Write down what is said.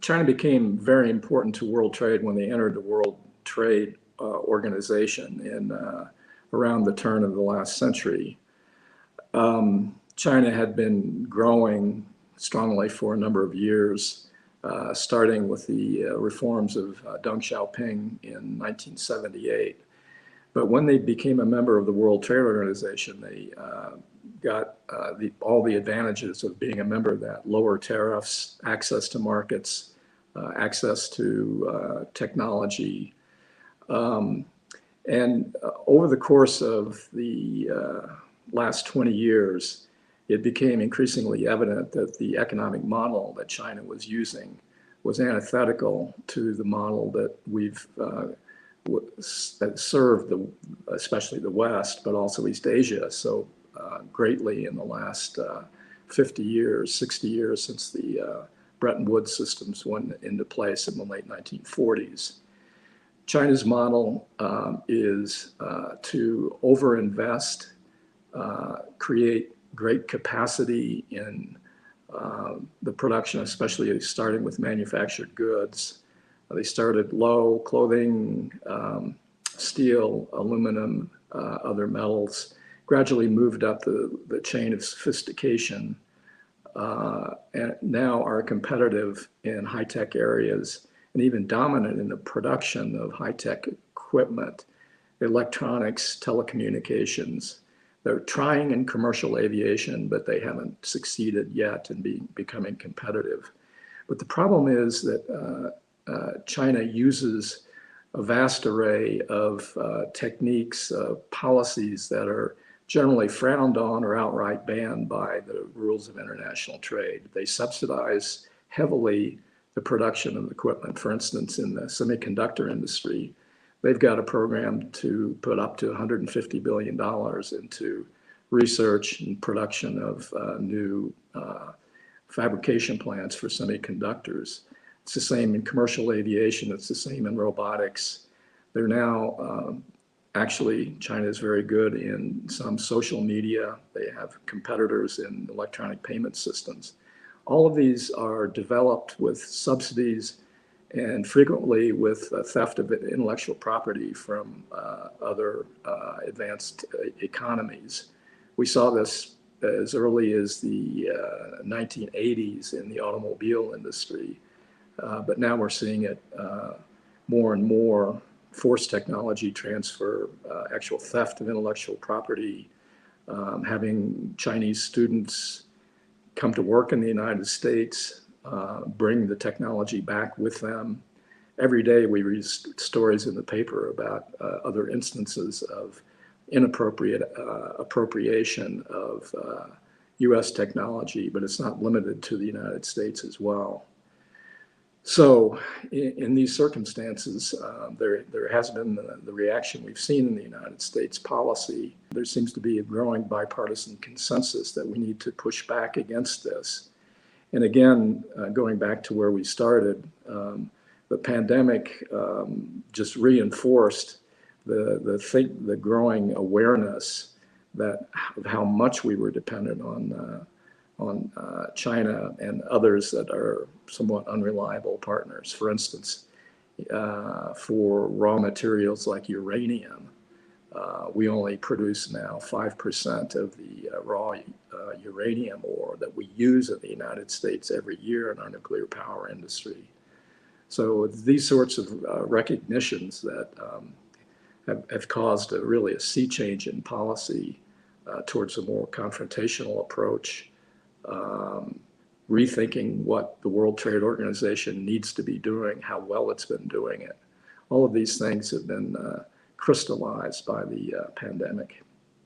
China became very important to world trade when they entered the World Trade Organization in around the turn of the last century. China had been growing strongly for a number of years, starting with the reforms of Deng Xiaoping in 1978. But when they became a member of the World Trade Organization, they got all the advantages of being a member of that: lower tariffs, access to markets, access to technology. And over the course of the last 20 years, it became increasingly evident that the economic model that China was using was antithetical to the model that we've that served especially the West, but also East Asia so greatly in the last 50 years, 60 years since the Bretton Woods systems went into place in the late 1940s. China's model is to overinvest, create great capacity in the production, especially starting with manufactured goods. They started low: clothing, steel, aluminum, other metals, gradually moved up the chain of sophistication, and now are competitive in high-tech areas and even dominant in the production of high-tech equipment, electronics, telecommunications. They're trying in commercial aviation, but they haven't succeeded yet in becoming competitive. But the problem is that China uses a vast array of techniques, policies that are generally frowned on or outright banned by the rules of international trade. They subsidize heavily the production of equipment. For instance, in the semiconductor industry, they've got a program to put up to $150 billion into research and production of new fabrication plants for semiconductors. It's the same in commercial aviation. It's the same in robotics. They're now actually, China is very good in some social media. They have competitors in electronic payment systems. All of these are developed with subsidies and frequently with theft of intellectual property from other advanced economies. We saw this as early as the 1980s in the automobile industry, but now we're seeing it more and more: forced technology transfer, actual theft of intellectual property, having Chinese students come to work in the United States, bring the technology back with them. Every day we read stories in the paper about other instances of inappropriate appropriation of US technology, but it's not limited to the United States as well. So in these circumstances, there has been the reaction we've seen in the United States policy. There seems to be a growing bipartisan consensus that we need to push back against this. And again, going back to where we started, the pandemic just reinforced the growing awareness of how much we were dependent on China and others that are somewhat unreliable partners. For instance, for raw materials like uranium, we only produce now 5% of the raw uranium ore that we use in the United States every year in our nuclear power industry. So these sorts of recognitions that have caused really a sea change in policy towards a more confrontational approach, rethinking what the World Trade Organization needs to be doing, how well it's been doing it. All of these things have been crystallized by the pandemic.